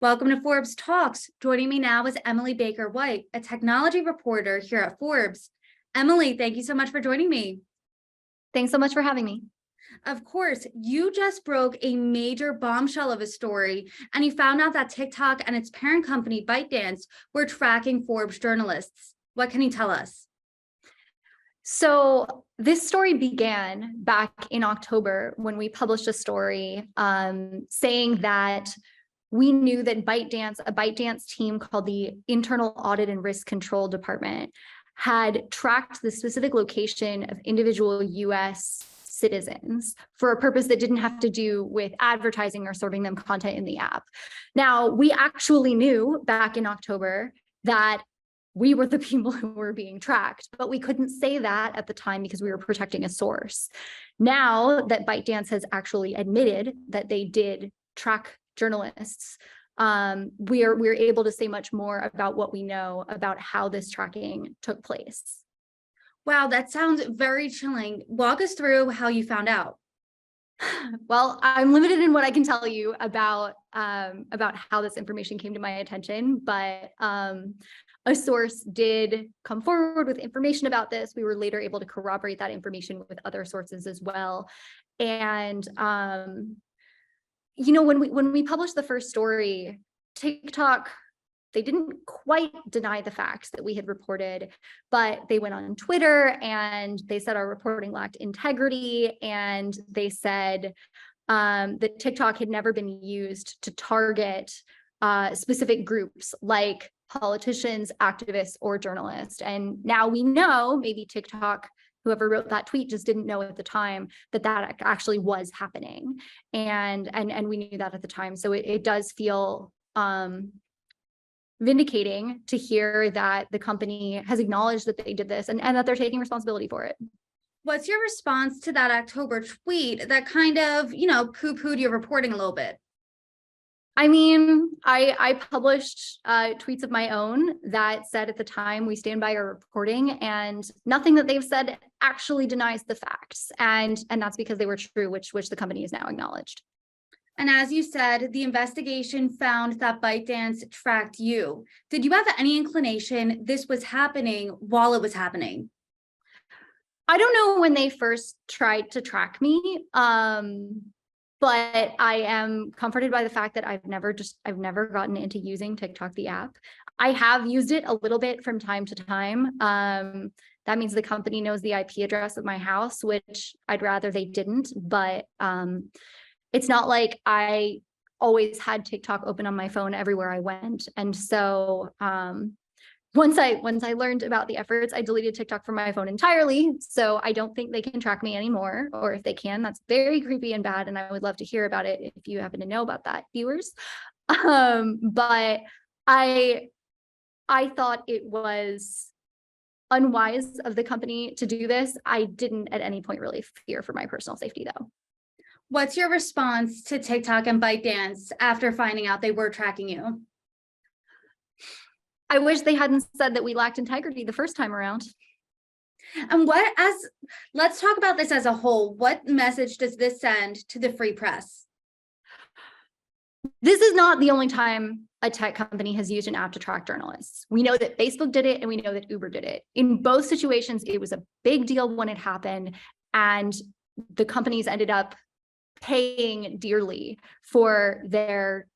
Welcome to Forbes Talks. Joining me now is Emily Baker-White, a technology reporter here at Forbes. Emily, thank you so much for joining me. Thanks so much for having me. Of course, you just broke a major bombshell of a story, and you found out that TikTok and its parent company, ByteDance, were tracking Forbes journalists. What can you tell us? So this story began back in October when we published a story saying that we knew that a ByteDance team called the Internal Audit and Risk Control Department had tracked the specific location of individual US citizens for a purpose that didn't have to do with advertising or serving them content in the app. Now, we actually knew back in October that we were the people who were being tracked, but we couldn't say that at the time because we were protecting a source. Now that ByteDance has actually admitted that they did track journalists, we're able to say much more about what we know about how this tracking took place. Wow, that sounds very chilling. Walk us through how you found out. Well, I'm limited in what I can tell you about how this information came to my attention, but a source did come forward with information about this. We were later able to corroborate that information with other sources as well. And when we published the first story, TikTok, they didn't quite deny the facts that we had reported, but they went on Twitter and they said our reporting lacked integrity. And they said that TikTok had never been used to target specific groups like politicians, activists, or journalists. And now we know, maybe TikTok, whoever wrote that tweet, just didn't know at the time that that actually was happening. And we knew that at the time. So it does feel vindicating to hear that the company has acknowledged that they did this and that they're taking responsibility for it. What's your response to that October tweet that kind of, poo-pooed your reporting a little bit? I mean, I published tweets of my own that said at the time, we stand by our reporting, and nothing that they've said actually denies the facts. And that's because they were true, which the company has now acknowledged. And as you said, the investigation found that ByteDance tracked you. Did you have any inclination this was happening while it was happening? I don't know when they first tried to track me. But I am comforted by the fact that I've never gotten into using TikTok, the app. I have used it a little bit from time to time. That means the company knows the IP address of my house, which I'd rather they didn't, but it's not like I always had TikTok open on my phone everywhere I went. And so once I learned about the efforts, I deleted TikTok from my phone entirely. So I don't think they can track me anymore, or if they can, that's very creepy and bad. And I would love to hear about it if you happen to know about that, viewers. But I thought it was unwise of the company to do this. I didn't at any point really fear for my personal safety, though. What's your response to TikTok and ByteDance after finding out they were tracking you? I wish they hadn't said that we lacked integrity the first time around. And let's talk about this as a whole. What message does this send to the free press? This is not the only time a tech company has used an app to track journalists. We know that Facebook did it and we know that Uber did it. In both situations, it was a big deal when it happened, and the companies ended up paying dearly for their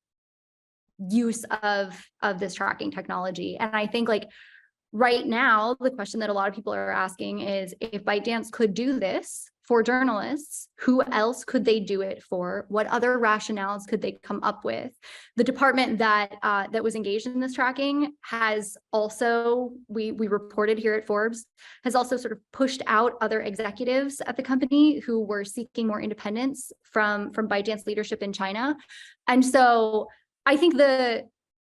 use of this tracking technology. And I think, like, right now, the question that a lot of people are asking is, if ByteDance could do this for journalists, who else could they do it for? What other rationales could they come up with? The department that was engaged in this tracking has also, we reported here at Forbes, has also sort of pushed out other executives at the company who were seeking more independence from ByteDance leadership in China. And so I think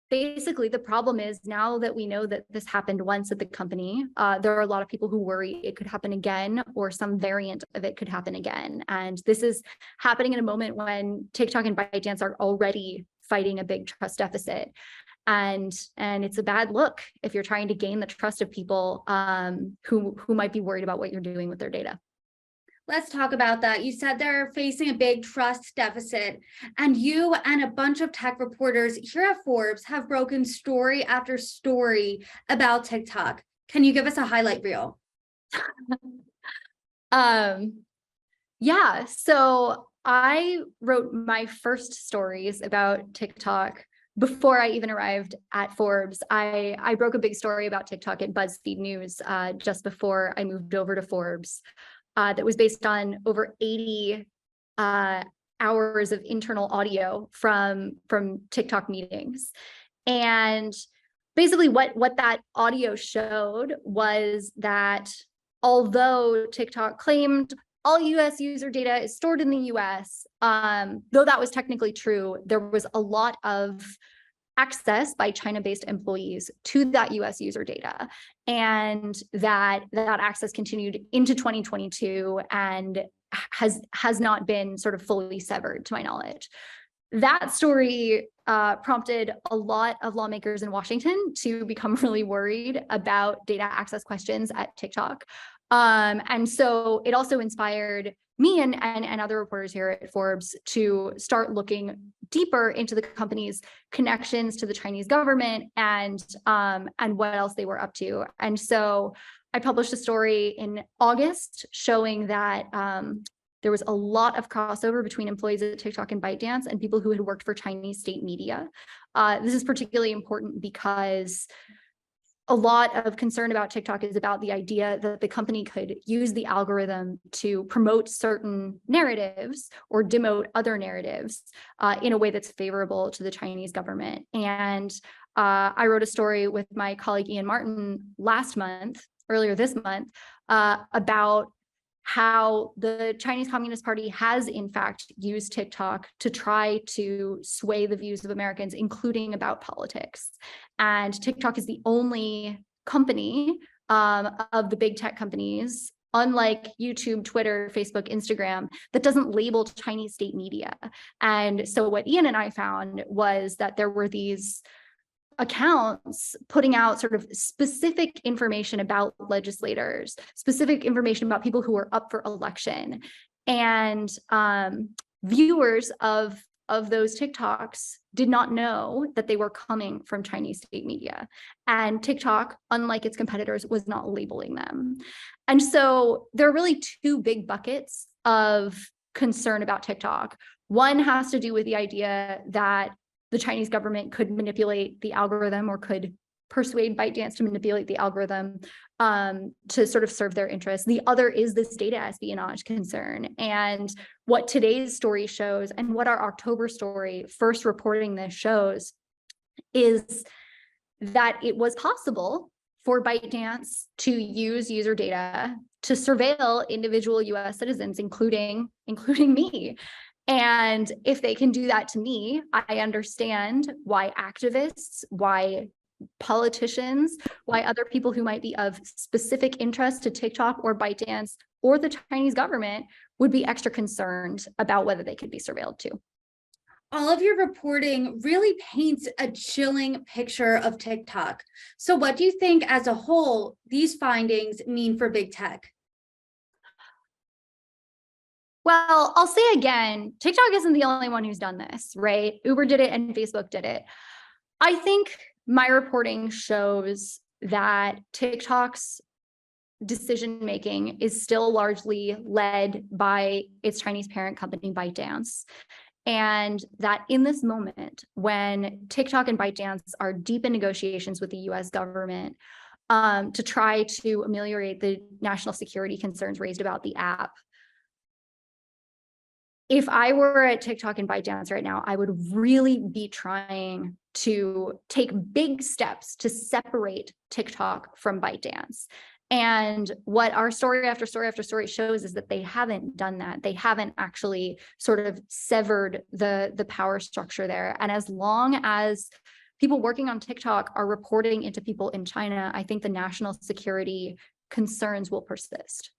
basically the problem is, now that we know that this happened once at the company, there are a lot of people who worry it could happen again, or some variant of it could happen again. And this is happening in a moment when TikTok and ByteDance are already fighting a big trust deficit. And it's a bad look if you're trying to gain the trust of people who might be worried about what you're doing with their data. Let's talk about that. You said they're facing a big trust deficit, and you and a bunch of tech reporters here at Forbes have broken story after story about TikTok. Can you give us a highlight reel? Yeah, so I wrote my first stories about TikTok before I even arrived at Forbes. I broke a big story about TikTok at BuzzFeed News just before I moved over to Forbes. That was based on over 80 hours of internal audio from TikTok meetings. And basically what that audio showed was that although TikTok claimed all US user data is stored in the US, though that was technically true, there was a lot of access by China-based employees to that US user data. And that access continued into 2022 and has not been sort of fully severed, to my knowledge. That story prompted a lot of lawmakers in Washington to become really worried about data access questions at TikTok. And so it also inspired me and other reporters here at Forbes to start looking deeper into the company's connections to the Chinese government and what else they were up to. And so I published a story in August showing that there was a lot of crossover between employees at TikTok and ByteDance and people who had worked for Chinese state media. This is particularly important because a lot of concern about TikTok is about the idea that the company could use the algorithm to promote certain narratives or demote other narratives in a way that's favorable to the Chinese government. And I wrote a story with my colleague Ian Martin earlier this month, about how the Chinese Communist Party has in fact used TikTok to try to sway the views of Americans, including about politics. And TikTok is the only company of the big tech companies, unlike YouTube, Twitter, Facebook, Instagram, that doesn't label Chinese state media. And so what Ian and I found was that there were these accounts putting out sort of specific information about legislators, specific information about people who are up for election. And viewers of those TikToks did not know that they were coming from Chinese state media. And TikTok, unlike its competitors, was not labeling them. And so there are really two big buckets of concern about TikTok. One has to do with the idea that the Chinese government could manipulate the algorithm or could persuade ByteDance to manipulate the algorithm to sort of serve their interests. The other is this data espionage concern. And what today's story shows and what our October story first reporting this shows is that it was possible for ByteDance to use user data to surveil individual US citizens, including me. And if they can do that to me, I understand why activists, why politicians, why other people who might be of specific interest to TikTok or ByteDance or the Chinese government would be extra concerned about whether they could be surveilled too. All of your reporting really paints a chilling picture of TikTok. So what do you think as a whole these findings mean for big tech? Well, I'll say again, TikTok isn't the only one who's done this, right? Uber did it and Facebook did it. I think my reporting shows that TikTok's decision-making is still largely led by its Chinese parent company, ByteDance. And that in this moment, when TikTok and ByteDance are deep in negotiations with the US government to try to ameliorate the national security concerns raised about the app, if I were at TikTok and ByteDance right now, I would really be trying to take big steps to separate TikTok from ByteDance. And what our story after story after story shows is that they haven't done that. They haven't actually sort of severed the power structure there. And as long as people working on TikTok are reporting into people in China, I think the national security concerns will persist.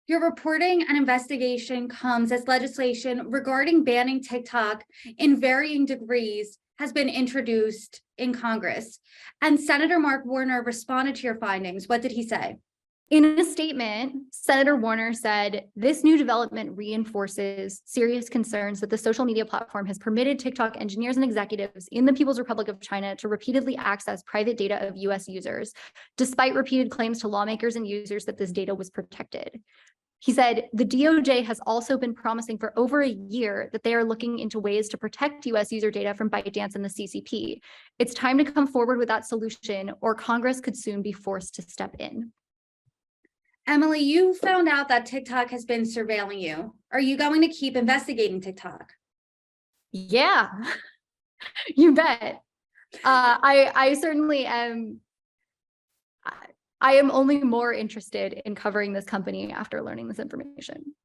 Your reporting and investigation comes as legislation regarding banning TikTok in varying degrees has been introduced in Congress. And Senator Mark Warner responded to your findings. What did he say? In a statement, Senator Warner said, this new development reinforces serious concerns that the social media platform has permitted TikTok engineers and executives in the People's Republic of China to repeatedly access private data of US users, despite repeated claims to lawmakers and users that this data was protected. He said, the DOJ has also been promising for over a year that they are looking into ways to protect US user data from ByteDance and the CCP. It's time to come forward with that solution, or Congress could soon be forced to step in. Emily, you found out that TikTok has been surveilling you. Are you going to keep investigating TikTok? Yeah, you bet. I certainly am. I am only more interested in covering this company after learning this information.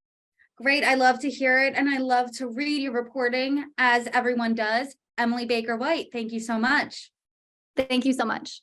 Great. I love to hear it. And I love to read your reporting, as everyone does. Emily Baker White, thank you so much. Thank you so much.